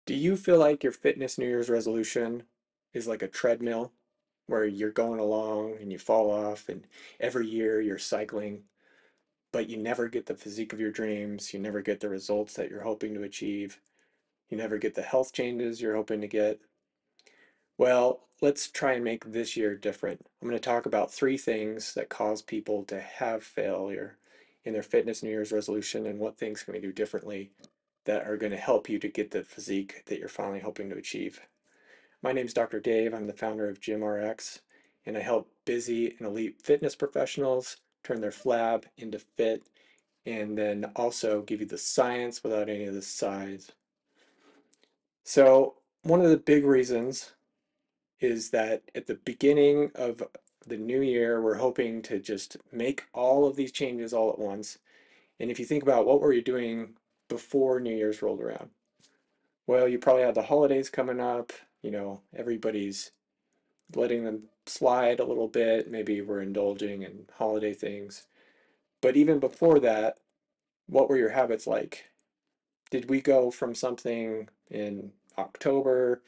Do you feel like your fitness New Year's resolution is like a treadmill where you're going along and you fall off, and every year you're cycling, but you never get the physique of your dreams, you never get the results that you're hoping to achieve, you never get the health changes you're hoping to get? Well, let's try and make this year different. I'm going to talk about three things that cause people to have failure in their fitness New Year's resolution and what things can we do differently that are going to help you to get the physique that you're finally hoping to achieve. My name is Dr. Dave. I'm the founder of GymRx, and I help busy and elite fitness professionals turn their flab into fit and then also give you the science without any of the size. So, one of the big reasons is that at the beginning of the new year, we're hoping to just make all of these changes all at once. And if you think about what were you doing before New Year's rolled around? Well, you probably had the holidays coming up, everybody's letting them slide a little bit. Maybe we're indulging in holiday things. But even before that, what were your habits like? Did we go from something in October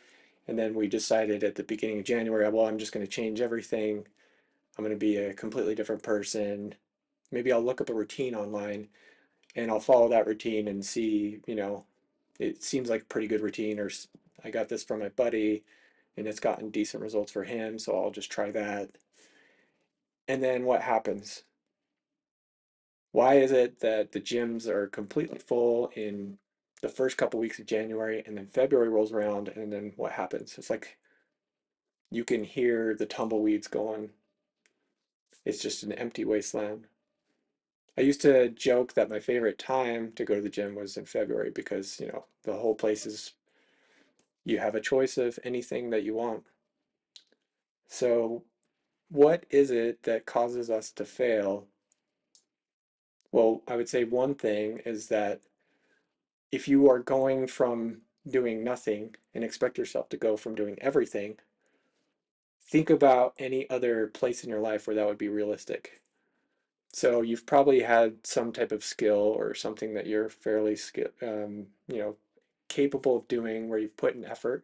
and then we decided at the beginning of January, well, I'm just going to change everything. I'm going to be a completely different person. Maybe I'll look up a routine online and I'll follow that routine and see, it seems like a pretty good routine, or I got this from my buddy and it's gotten decent results for him, so I'll just try that. And then what happens? Why is it that the gyms are completely full in the first couple weeks of January and then February rolls around and then what happens? It's like you can hear the tumbleweeds going. It's just an empty wasteland. I used to joke that my favorite time to go to the gym was in February because, the whole place is, you have a choice of anything that you want. So, what is it that causes us to fail? Well, I would say one thing is that if you are going from doing nothing and expect yourself to go from doing everything, think about any other place in your life where that would be realistic. So you've probably had some type of skill or something that you're fairly capable of doing where you've put in effort.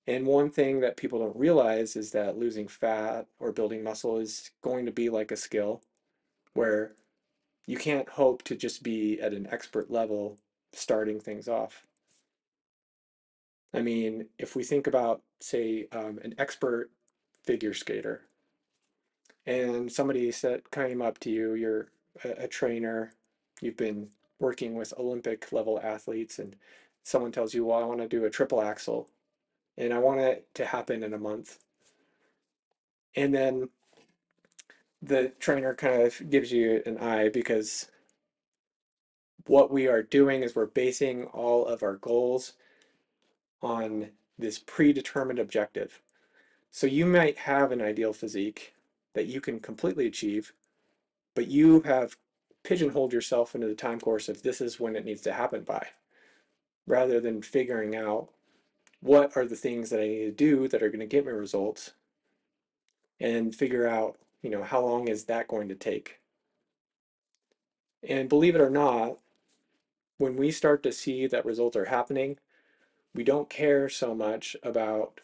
And one thing that people don't realize is that losing fat or building muscle is going to be like a skill where you can't hope to just be at an expert level starting things off. I mean, if we think about, say, an expert figure skater, and somebody said, came up to you, you're a trainer, you've been working with Olympic level athletes, and someone tells you, well, I want to do a triple axel, and I want it to happen in a month. And then the trainer kind of gives you an eye because what we are doing is we're basing all of our goals on this predetermined objective. So you might have an ideal physique that you can completely achieve, but you have pigeonholed yourself into the time course of this is when it needs to happen by, rather than figuring out what are the things that I need to do that are going to get me results and figure out, how long is that going to take? And believe it or not, when we start to see that results are happening, we don't care so much about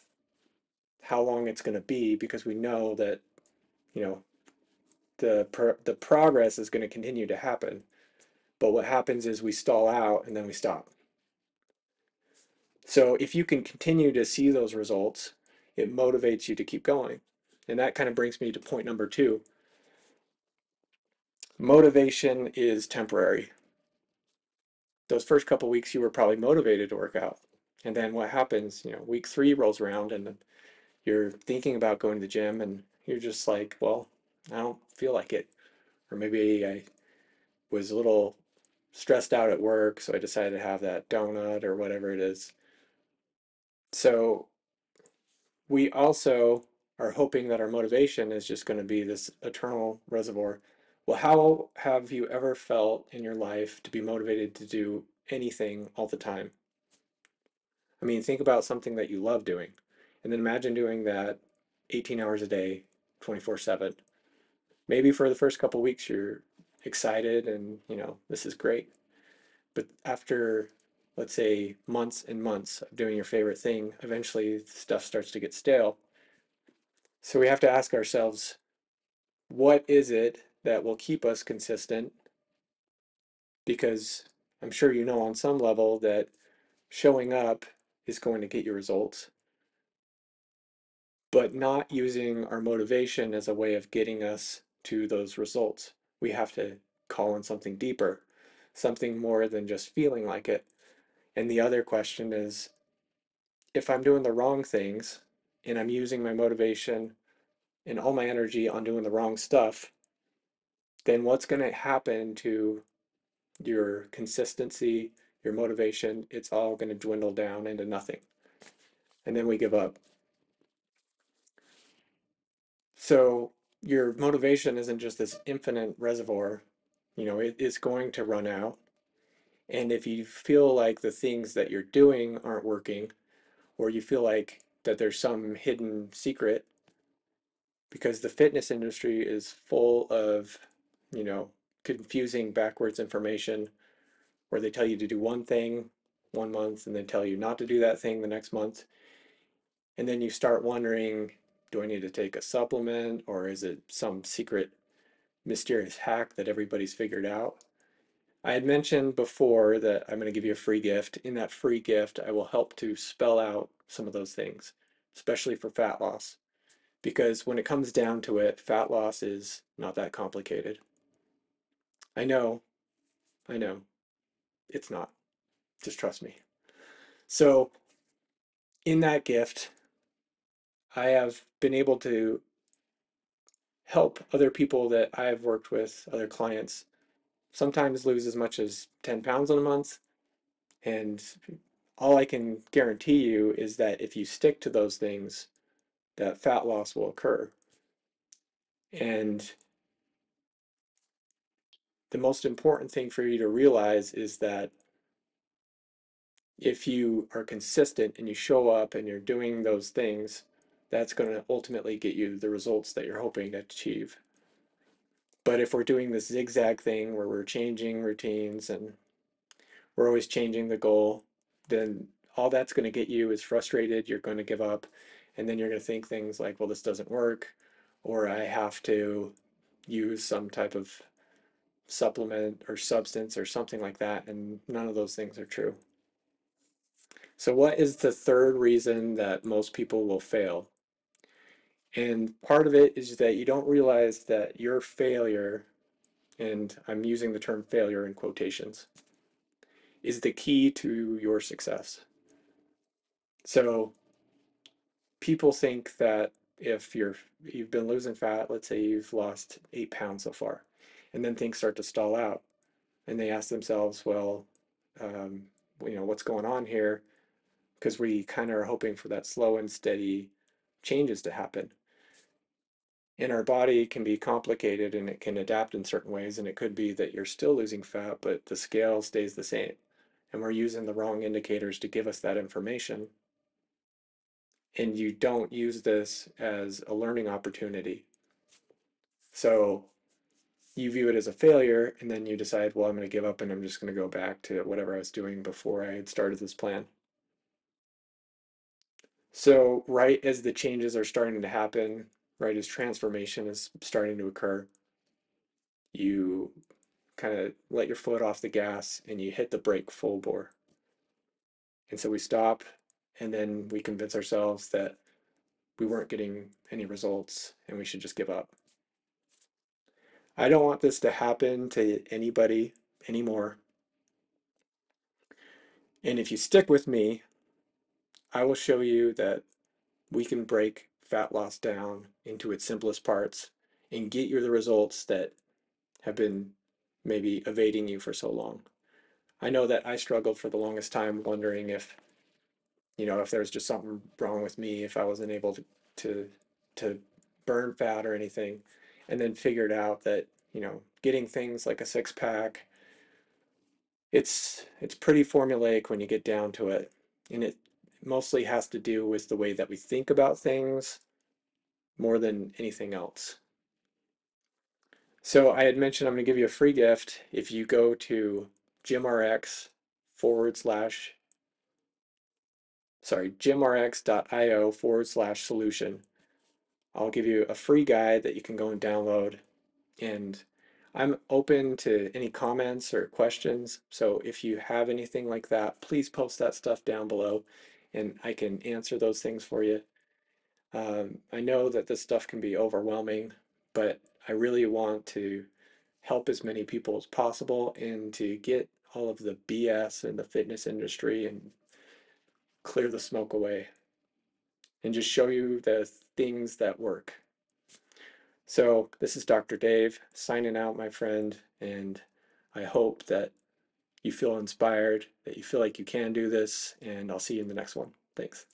how long it's going to be because we know that, you know, the progress is going to continue to happen. But what happens is we stall out and then we stop. So if you can continue to see those results, it motivates you to keep going. And that kind of brings me to point number two. Motivation is temporary. Those first couple weeks you were probably motivated to work out. And then what happens, week three rolls around and you're thinking about going to the gym and you're just like, well, I don't feel like it. Or maybe I was a little stressed out at work, so I decided to have that donut or whatever it is. So we also are hoping that our motivation is just going to be this eternal reservoir. Well, how have you ever felt in your life to be motivated to do anything all the time? I mean, think about something that you love doing, and then imagine doing that 18 hours a day, 24/7. Maybe for the first couple weeks you're excited and, this is great. But after let's say months and months of doing your favorite thing, eventually stuff starts to get stale. So we have to ask ourselves, what is it that will keep us consistent? Because I'm sure you know on some level that showing up is going to get you results, but not using our motivation as a way of getting us to those results. We have to call on something deeper, something more than just feeling like it. And the other question is, if I'm doing the wrong things and I'm using my motivation and all my energy on doing the wrong stuff, then what's going to happen to your consistency, your motivation? It's all going to dwindle down into nothing. And then we give up. So your motivation isn't just this infinite reservoir, it is going to run out. And if you feel like the things that you're doing aren't working, or you feel like that there's some hidden secret, because the fitness industry is full of, you know, confusing backwards information where they tell you to do one thing 1 month and then tell you not to do that thing the next month. And then you start wondering, do I need to take a supplement, or is it some secret mysterious hack that everybody's figured out? I had mentioned before that I'm going to give you a free gift. In that free gift, I will help to spell out some of those things, especially for fat loss. Because when it comes down to it, fat loss is not that complicated. I know, I know, it's not. Just trust me. So, in that gift, I have been able to help other people that I have worked with, other clients, sometimes lose as much as 10 pounds in a month. And all I can guarantee you is that if you stick to those things, that fat loss will occur. And the most important thing for you to realize is that if you are consistent and you show up and you're doing those things, that's going to ultimately get you the results that you're hoping to achieve. But if we're doing this zigzag thing where we're changing routines and we're always changing the goal, then all that's going to get you is frustrated. You're going to give up. And then you're going to think things like, well, this doesn't work, or I have to use some type of supplement or substance or something like that. And none of those things are true. So, what is the third reason that most people will fail? And part of it is that you don't realize that your failure, and I'm using the term failure in quotations, is the key to your success. So, people think that if you've been losing fat, let's say you've lost 8 pounds so far, and then things start to stall out, and they ask themselves, well, um, what's going on here? Because we kind of are hoping for that slow and steady changes to happen. And our body can be complicated and it can adapt in certain ways, and it could be that you're still losing fat, but the scale stays the same. And we're using the wrong indicators to give us that information. And you don't use this as a learning opportunity. So you view it as a failure, and then you decide, well, I'm going to give up and I'm just going to go back to whatever I was doing before I had started this plan. So, right as the changes are starting to happen, right as transformation is starting to occur, you kind of let your foot off the gas and you hit the brake full bore. And so we stop, and then we convince ourselves that we weren't getting any results and we should just give up. I don't want this to happen to anybody anymore. And if you stick with me, I will show you that we can break fat loss down into its simplest parts and get you the results that have been maybe evading you for so long. I know that I struggled for the longest time wondering if there was just something wrong with me, if I wasn't able to to burn fat or anything, and then figured out that, getting things like a six pack, it's pretty formulaic when you get down to it. And it mostly has to do with the way that we think about things more than anything else. So I had mentioned I'm going to give you a free gift if you go to GymRx forward slash, sorry, gymrx.io/solution. I'll give you a free guide that you can go and download. And I'm open to any comments or questions. So if you have anything like that, please post that stuff down below and I can answer those things for you. I know that this stuff can be overwhelming, but I really want to help as many people as possible and to get all of the BS in the fitness industry and clear the smoke away and just show you the things that work. So this is Dr. Dave signing out, my friend, and I hope that you feel inspired, that you feel like you can do this, and I'll see you in the next one. Thanks.